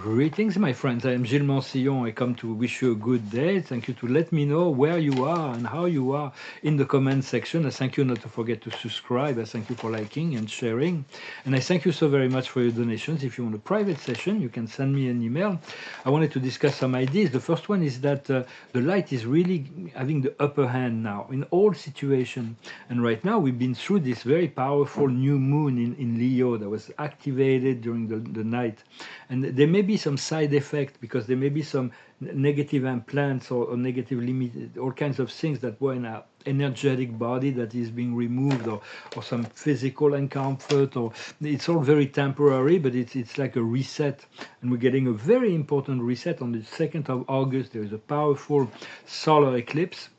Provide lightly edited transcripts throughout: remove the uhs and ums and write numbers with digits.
Greetings, my friends. I am Gilles Mansillon. I come to wish you a good day. Thank you to let me know where you are and how you are in the comment section. I thank you not to forget to subscribe. I thank you for liking and sharing. And I thank you so very much for your donations. If you want a private session, you can send me an email. I wanted to discuss some ideas. The first one is that the light is really having the upper hand now in all situations. And right now, we've been through this very powerful new moon in Leo that was activated during the night. And there may be some side effect because there may be some negative implants or negative limit, all kinds of things that were in our energetic body that is being removed, or some physical discomfort, or it's all very temporary, but it's like a reset. And we're getting a very important reset on the 2nd of August. There is a powerful solar eclipse.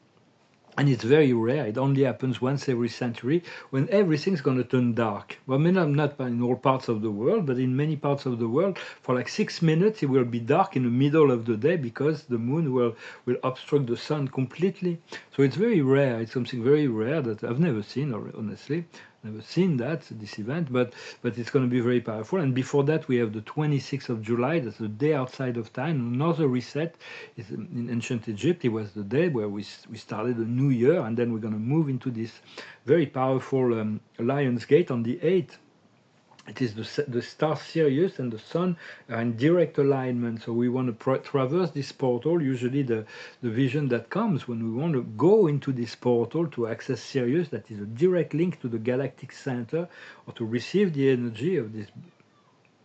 And it's very rare. It only happens once every century when everything's going to turn dark. Well, maybe not in all parts of the world, but in many parts of the world, for like 6 minutes, it will be dark in the middle of the day because the moon will obstruct the sun completely. So it's very rare. It's something very rare that I've never seen, honestly. Never seen this event, but it's going to be very powerful. And before that, we have the 26th of July. That's the day outside of time. Another reset. Is in ancient Egypt. It was the day where we started a new year, and then we're going to move into this very powerful Lion's Gate on the 8th. It is the star Sirius and the sun are in direct alignment. So we want to traverse this portal. Usually the vision that comes when we want to go into this portal to access Sirius, that is a direct link to the galactic center, or to receive the energy of this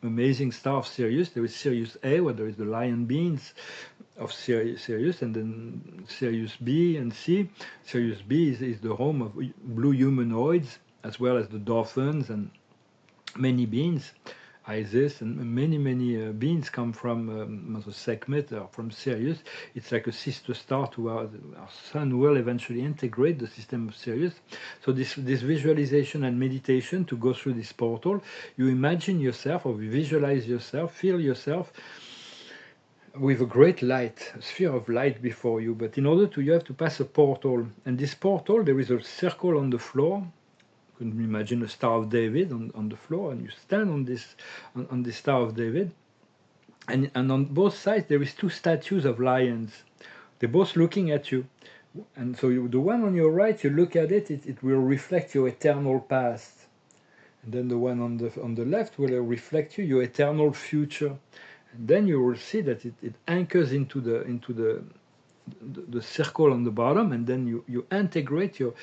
amazing star of Sirius. There is Sirius A, where there is the lion beings of Sirius, and then Sirius B and C. Sirius B is the home of blue humanoids, as well as the dolphins and many beings. Isis and many beings come from the Sekhmet, or from Sirius. It's like a sister star to our sun will eventually integrate the system of Sirius. So this visualization and meditation to go through this portal, you imagine yourself, or visualize yourself, feel yourself with a great light, a sphere of light before you. But in order to, you have to pass a portal. And this portal, there is a circle on the floor. You can imagine a Star of David on the floor, and you stand on this Star of David. And on both sides, there is two statues of lions. They're both looking at you. And so the one on your right, you look at it, it will reflect your eternal past. And then the one on the left will reflect your eternal future. And then you will see that it anchors into the circle on the bottom, and then you integrate your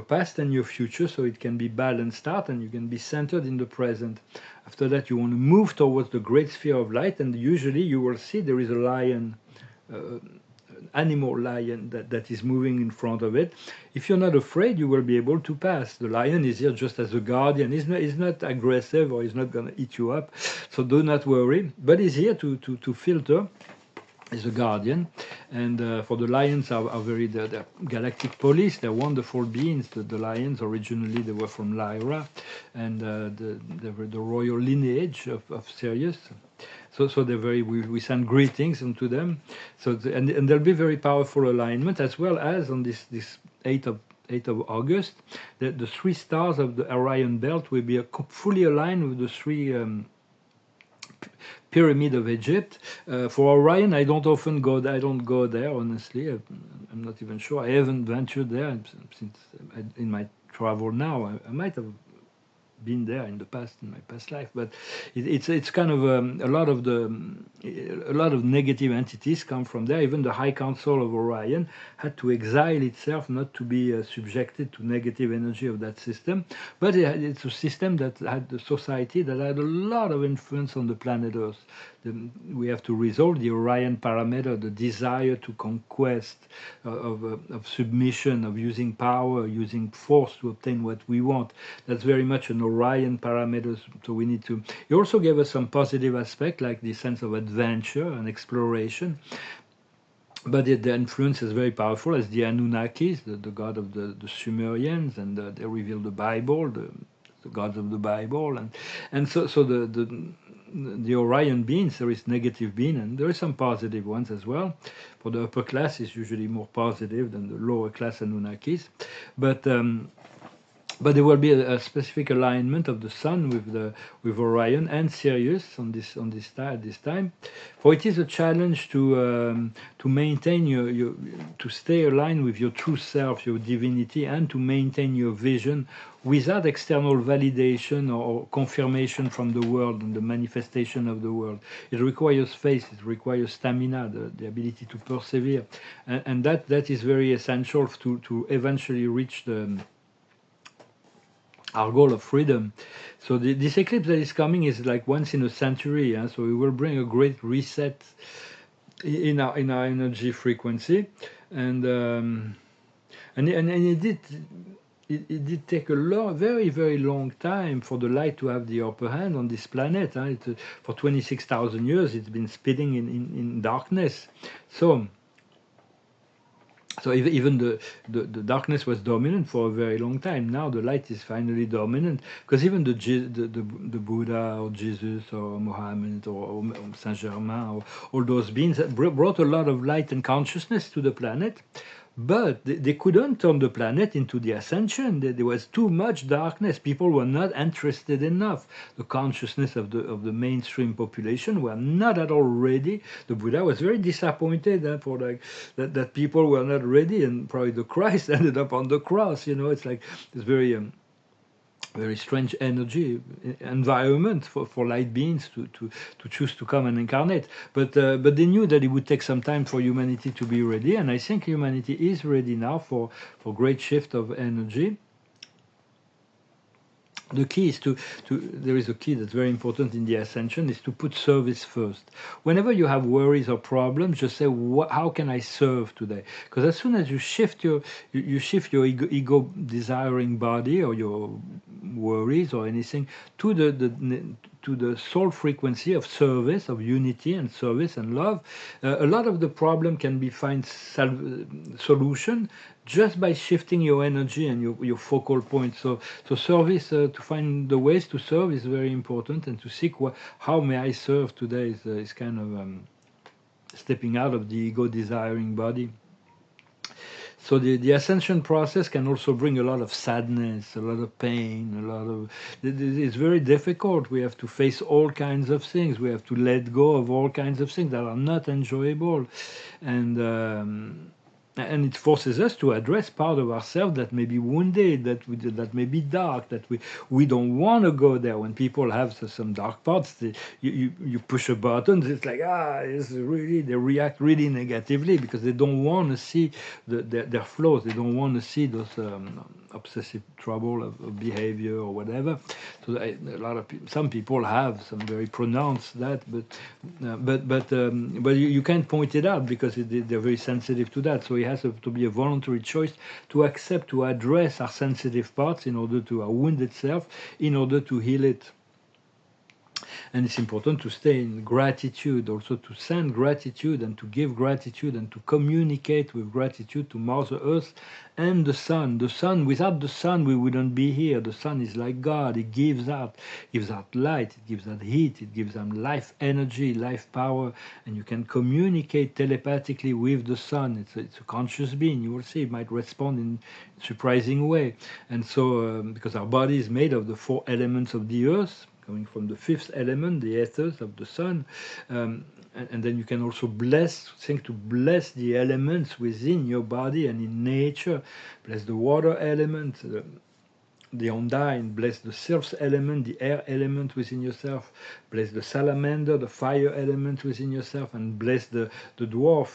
past and your future, so it can be balanced out and you can be centered in the present. After that, you want to move towards the great sphere of light, and usually you will see there is a lion, animal lion that is moving in front of it. If you're not afraid, you will be able to pass. The lion is here just as a guardian. He's not aggressive, or he's not going to eat you up, so do not worry. But he's here to filter. Is a guardian. And for the lions they're galactic police. They're wonderful beings. The lions, originally they were from Lyra, and they were the royal lineage of Sirius. So they're very. We send greetings into them. So and there'll be very powerful alignment, as well as on this 8th of August, the three stars of the Orion belt will be fully aligned with the three Pyramid of Egypt. For Orion, I don't go there, honestly. I'm not even sure. I haven't ventured there since in my travel now. I might have been there in my past life, but it's kind of a lot of negative entities come from there. Even the High Council of Orion had to exile itself, not to be subjected to negative energy of that system. But it's a system that had the society that had a lot of influence on the planet Earth. We have to resolve the Orion parameter, the desire to conquest, of submission, of using power, using force to obtain what we want. That's very much an Orion parameter. So we need to. He also gave us some positive aspect, like the sense of adventure and exploration. But the influence is very powerful, as the Anunnakis, the god of the Sumerians, and they reveal the Bible, the gods of the Bible, and so the Orion beings, there is negative being, and there are some positive ones as well. For the upper class, it's usually more positive than the lower class Anunnakis. But but there will be a specific alignment of the sun with the with Orion and Sirius on this time, for it is a challenge to maintain your to stay aligned with your true self, your divinity, and to maintain your vision without external validation or confirmation from the world and the manifestation of the world. It requires faith, it requires stamina, the ability to persevere, and that is very essential to eventually reach our goal of freedom. So this eclipse that is coming is like once in a century, so it will bring a great reset in our energy frequency, and and it did take a very long time for the light to have the upper hand on this planet. For 26,000 years, it's been spinning in darkness. So even the darkness was dominant for a very long time. Now the light is finally dominant, because even the Buddha or Jesus or Muhammad or Saint Germain or all those beings brought a lot of light and consciousness to the planet. But they couldn't turn the planet into the ascension. There was too much darkness. People were not interested enough. The consciousness of the mainstream population were not at all ready. The Buddha was very disappointed for that people were not ready, and probably the Christ ended up on the cross. It's like it's very strange energy environment for light beings to choose to come and incarnate. But they knew that it would take some time for humanity to be ready, and I think humanity is ready now for great shift of energy. The key is there is a key that's very important in the ascension, is to put service first. Whenever you have worries or problems, just say, how can I serve today? Because as soon as you shift your ego desiring body or your worries or anything to the soul frequency of service, of unity and service and love, a lot of the problem can be find solution just by shifting your energy and your focal point. So service, to find the ways to serve is very important, and to seek how may I serve today is kind of stepping out of the ego desiring body. So the ascension process can also bring a lot of sadness, a lot of pain, it's very difficult. We have to face all kinds of things. We have to let go of all kinds of things that are not enjoyable, and it forces us to address part of ourselves that may be wounded, that may be dark, that we don't want to go there. When people have some dark parts, you push a button, it's like they react really negatively because they don't want to see their flaws. They don't want to see those obsessive trouble of behavior or whatever. So some people have some very pronounced that, but you can't point it out because they're very sensitive to that. So it has to be a voluntary choice to accept, to address our sensitive parts in order to our wounded self, in order to heal it. And it's important to stay in gratitude, also to send gratitude and to give gratitude and to communicate with gratitude to Mother Earth and the sun. The sun, without the sun, we wouldn't be here. The sun is like God. It gives out light, it gives out heat, it gives them life energy, life power, and you can communicate telepathically with the sun. It's a conscious being. You will see it might respond in a surprising way. And so, because our body is made of the 4 elements of the earth, coming from the 5th element, the ethers of the sun, and then you can also think to bless the elements within your body and in nature. Bless the water element, the Undine, bless the Earth element, the air element within yourself, bless the salamander, the fire element within yourself, and bless the dwarf,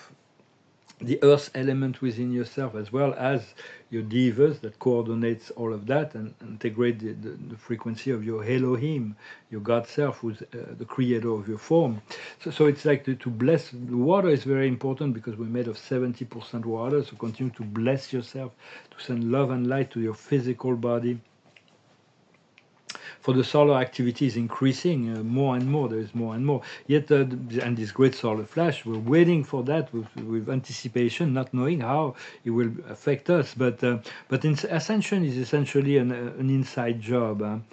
the earth element within yourself, as well as your devas that coordinates all of that and integrate the frequency of your Elohim, your God self, who's the creator of your form. So it's like to bless. The water is very important because we're made of 70% water, so continue to bless yourself, to send love and light to your physical body. For the solar activity is increasing more and more. There is more and more. Yet, and this great solar flash, we're waiting for that with anticipation, not knowing how it will affect us. But ascension is essentially an inside job.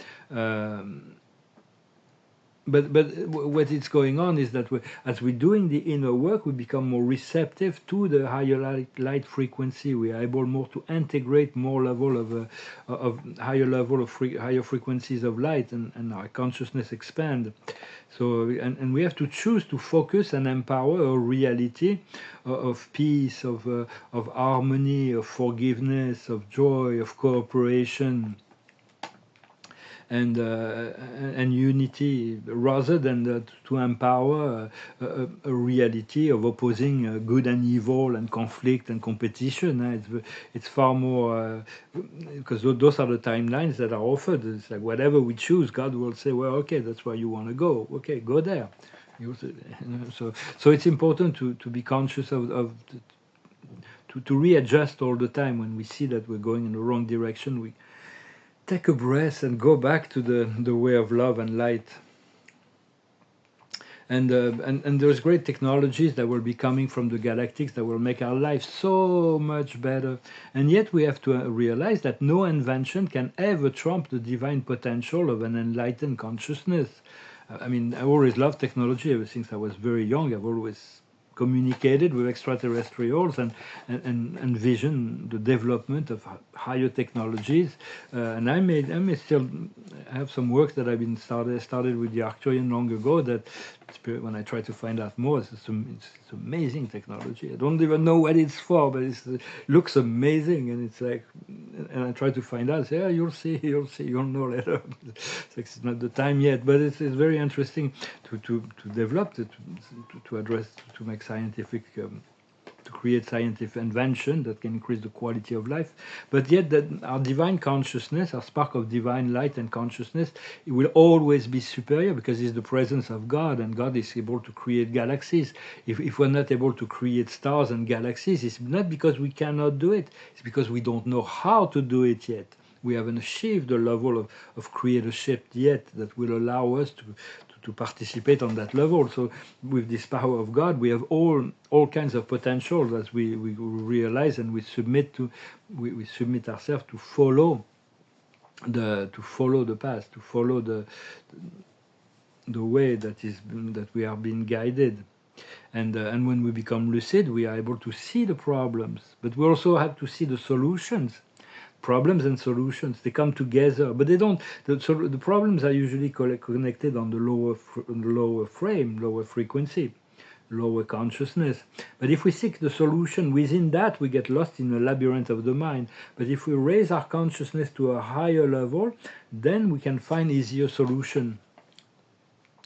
what is going on is that as we're doing the inner work, we become more receptive to the higher light frequency. We are able more to integrate more level of higher level of higher frequencies of light, and our consciousness expand. So and we have to choose to focus and empower a reality of peace, of harmony, of forgiveness, of joy, of cooperation, and unity, rather than to empower a reality of opposing good and evil and conflict and competition. It's far more, because those are the timelines that are offered. It's like whatever we choose, God will say, well, okay, that's where you want to go. Okay, go there. So it's important to be conscious to readjust all the time when we see that we're going in the wrong direction. We take a breath and go back to the way of love and light. And there's great technologies that will be coming from the galactics that will make our life so much better. And yet we have to realize that no invention can ever trump the divine potential of an enlightened consciousness. I mean, I always loved technology ever since I was very young. I've always communicated with extraterrestrials and envision the development of higher technologies. And I may still have some work that I've been started with the Arcturian long ago, that when I try to find out more, it's amazing technology. I don't even know what it's for, but it looks amazing, and it's like, and I try to find out. Say, yeah, you'll see, you'll know later. It's not the time yet, but it's very interesting to develop it, to address, to make scientific. To create scientific invention that can increase the quality of life, but yet that our divine consciousness, our spark of divine light and consciousness, it will always be superior because it's the presence of God, and God is able to create galaxies. If we're not able to create stars and galaxies, it's not because we cannot do it, it's because we don't know how to do it yet. We haven't achieved the level of creatorship yet that will allow us to participate on that level. So with this power of God, we have all kinds of potential that we realize, and we submit ourselves to follow the path, to follow the way that we are being guided. And when we become lucid, we are able to see the problems, but we also have to see the solutions. Problems and solutions, they come together, but they don't. The problems are usually connected on the lower frame, lower frequency, lower consciousness. But if we seek the solution within that, we get lost in the labyrinth of the mind. But if we raise our consciousness to a higher level, then we can find easier solution.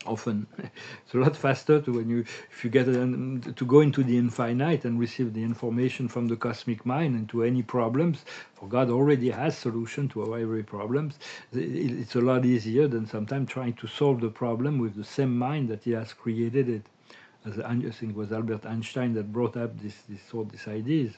Often it's a lot faster if you get to go into the infinite and receive the information from the cosmic mind into any problems, for God already has solution to our every problems. It's a lot easier than sometimes trying to solve the problem with the same mind that he has created it. As I think it was Albert Einstein that brought up these ideas.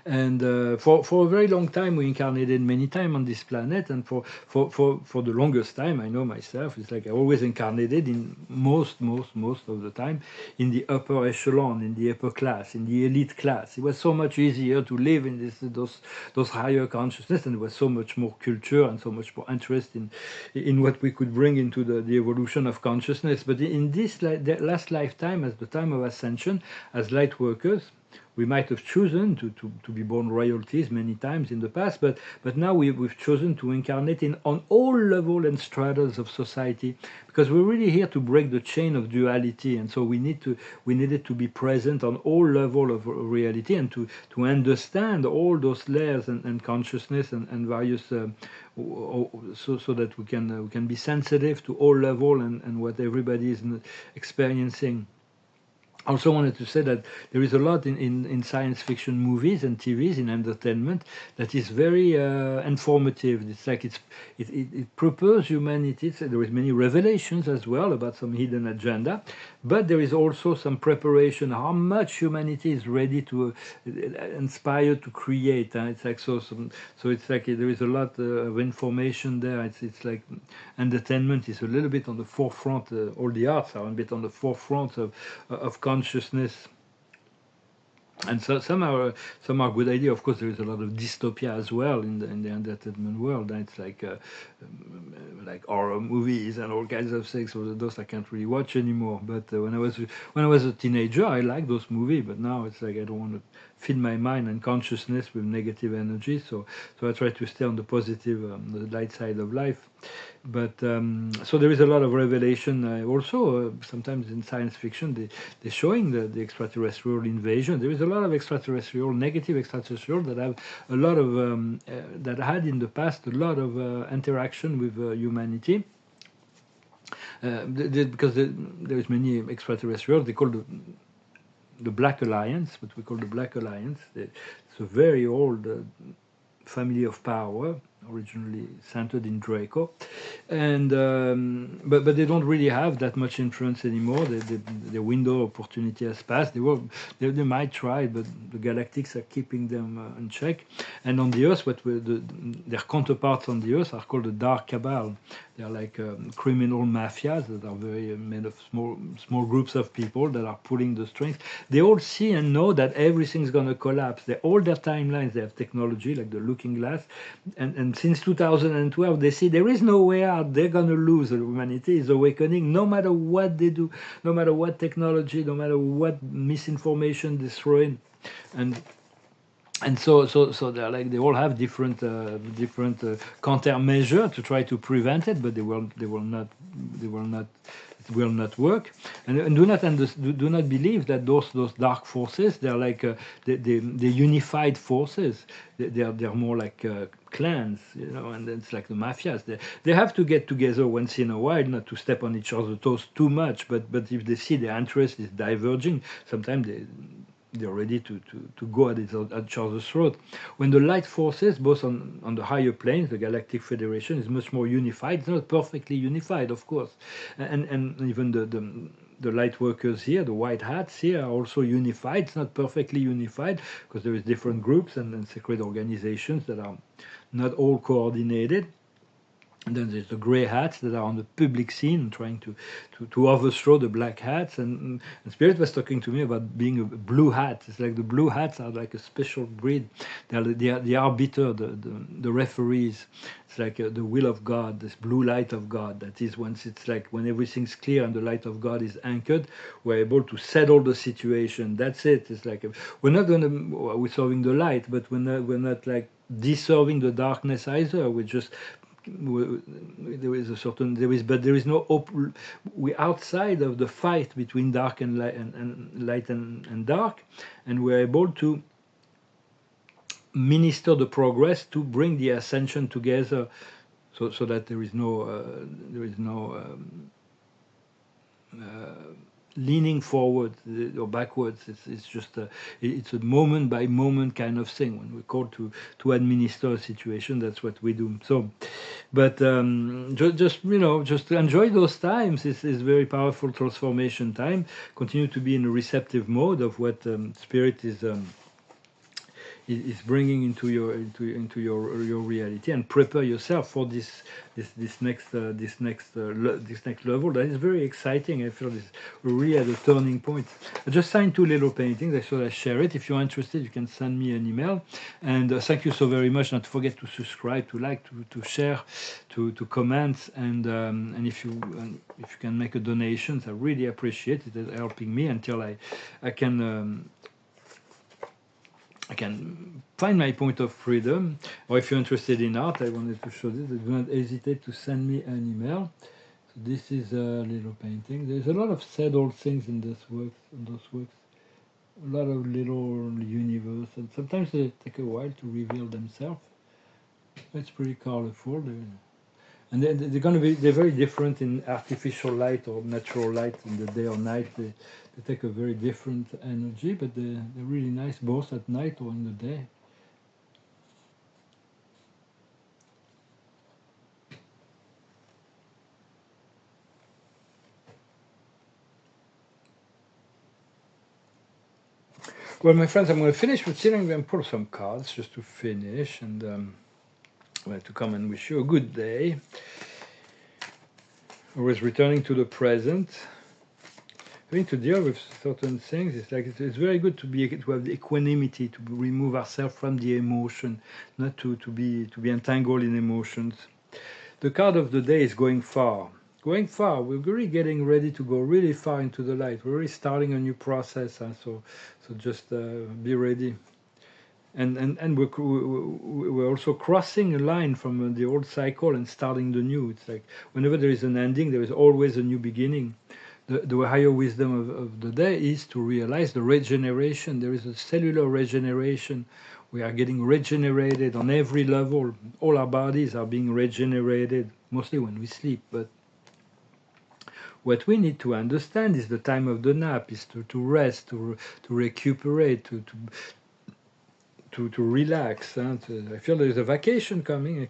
And for a very long time, we incarnated many times on this planet, and for the longest time, I know myself, it's like I always incarnated in most of the time in the upper echelon, in the upper class, in the elite class. It was so much easier to live in those higher consciousness, and there was so much more culture and so much more interest in what we could bring into the evolution of consciousness. But in this last lifetime, as the time of ascension, as light workers, we might have chosen to be born royalties many times in the past, but now we've chosen to incarnate on all levels and stratas of society, because we're really here to break the chain of duality, and so we needed to be present on all levels of reality, and to understand all those layers and consciousness and various so that we can be sensitive to all levels and what everybody is experiencing. I also wanted to say that there is a lot in science fiction movies and TVs, in entertainment, that is very informative. It's like it prepares humanity. There is many revelations as well about some hidden agenda, but there is also some preparation, how much humanity is ready to inspire to create. It's like so it's like there is a lot of information there. It's like entertainment is a little bit on the forefront. All the arts are a bit on the forefront of consciousness. And so some are good idea. Of course, there is a lot of dystopia as well in the entertainment world. And it's like horror movies and all kinds of things. So those I can't really watch anymore. But when I was a teenager, I liked those movies. But now it's like I don't want to feed my mind and consciousness with negative energy. So I try to stay on the positive, the light side of life. But so there is a lot of revelation. Also, sometimes in science fiction, they're showing the extraterrestrial invasion. There is a lot of extraterrestrial, negative extraterrestrial that have a lot of that had in the past a lot of interaction with humanity. Because there is many extraterrestrials. They call the Black Alliance, what we call the Black Alliance. It's a very old family of power, originally centered in Draco, and but they don't really have that much influence anymore. The window of opportunity has passed. They might try, but the galactics are keeping them in check. And on the Earth, their counterparts on the Earth are called the Dark Cabal. They are like criminal mafias that are very made of small groups of people that are pulling the strings. They all see and know that everything's going to collapse. All their timelines, they have technology like the Looking Glass, and since 2012 they see there is no way out. They're going to lose. Humanity is awakening, no matter what they do, no matter what technology, no matter what misinformation they throw in, and so they all have different countermeasure to try to prevent it, but they will not it will not work. And do not believe that those dark forces, they're like the unified forces. They're more like clans, and it's like the mafias. They have to get together once in a while, not to step on each other's toes too much, but if they see their interest is diverging, sometimes they're ready to go at each other's throat. When the light forces, both on the higher planes, the Galactic Federation is much more unified. It's not perfectly unified, of course, and even the light workers here, the white hats here, are also unified. It's not perfectly unified because there is different groups and secret organizations that are not all coordinated. And then there's the grey hats that are on the public scene trying to overthrow the black hats. And Spirit was talking to me about being a blue hat. It's like the blue hats are like a special breed. They are the arbiter, the referees. It's like the will of God, this blue light of God. That is, once it's like when everything's clear and the light of God is anchored, we're able to settle the situation. That's it. It's like we're not we're serving the light, but we're not like deserving the darkness either. We're just there is no we're outside of the fight between dark and light and dark, and we're able to minister the progress to bring the ascension together, so that there is no leaning forward or backwards. It's just it's a moment by moment kind of thing. When we're called to administer a situation, that's what we do. So, but just enjoy those times. It's very powerful transformation time. Continue to be in a receptive mode of what Spirit is bringing into your reality, and prepare yourself for this next level. That is very exciting. I feel this really at a turning point. I just signed 2 little paintings. I thought I'd share it. If you're interested, you can send me an email. And thank you so very much. Not to forget to subscribe, to like, to share, to comment, and if you can make a donation, I really appreciate it. It's helping me until I can find my point of freedom. Or if you're interested in art, I wanted to show this. Do not hesitate to send me an email. So this is a little painting. There's a lot of sad old things in those works. A lot of little universe, and sometimes they take a while to reveal themselves. It's pretty colorful. And they're very different in artificial light or natural light in the day or night. They take a very different energy, but they're really nice both at night or in the day. Well, my friends, I'm going to finish with sitting and pull some cards just to finish, and I'd like to come and wish you a good day. Always returning to the present. having to deal with certain things. It's like it's very good to have the equanimity, to remove ourselves from the emotion, not to be entangled in emotions. The card of the day is going far. Going far. We're really getting ready to go really far into the light. We're really starting a new process. So just be ready. And we're also crossing a line from the old cycle and starting the new. It's like whenever there is an ending, there is always a new beginning. The higher wisdom of the day is to realize the regeneration. There is a cellular regeneration. We are getting regenerated on every level. All our bodies are being regenerated, mostly when we sleep. But what we need to understand is the time of the nap, is to rest, to recuperate, to relax. I feel there is a vacation coming.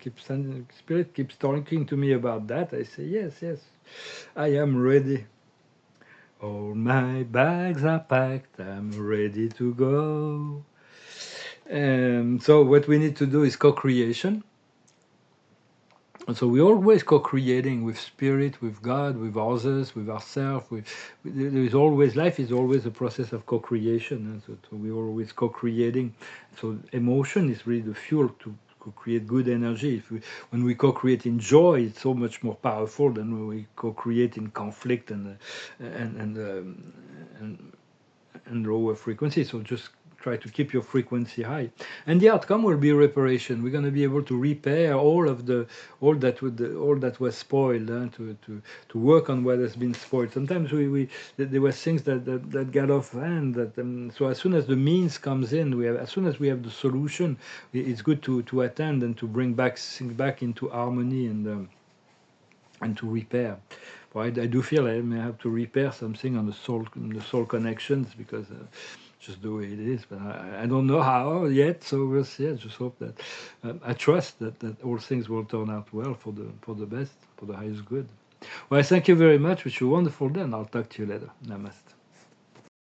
Spirit keeps talking to me about that. I say, yes, yes, I am ready. All my bags are packed. I'm ready to go. So what we need to do is co-creation. And so we're always co-creating with spirit, with God, with others, with ourselves. There is always, life is always a process of co-creation. And so we're always co-creating. So emotion is really the fuel to create good energy. When we co-create in joy, it's so much more powerful than when we co-create in conflict and lower frequency. So just try to keep your frequency high, and the outcome will be reparation. We're going to be able to repair all that was spoiled, to work on what has been spoiled. Sometimes there were things that got off hand. So as soon as the means comes in, as soon as we have the solution, it's good to attend and to bring things back into harmony and to repair. Well, I do feel I may have to repair something on the soul connections, because just the way it is. But I don't know how yet, so we'll see. I just hope that I trust that all things will turn out well for the best, for the highest good. Well, thank you very much. Wish you a wonderful day, and I'll talk to you later. Namaste.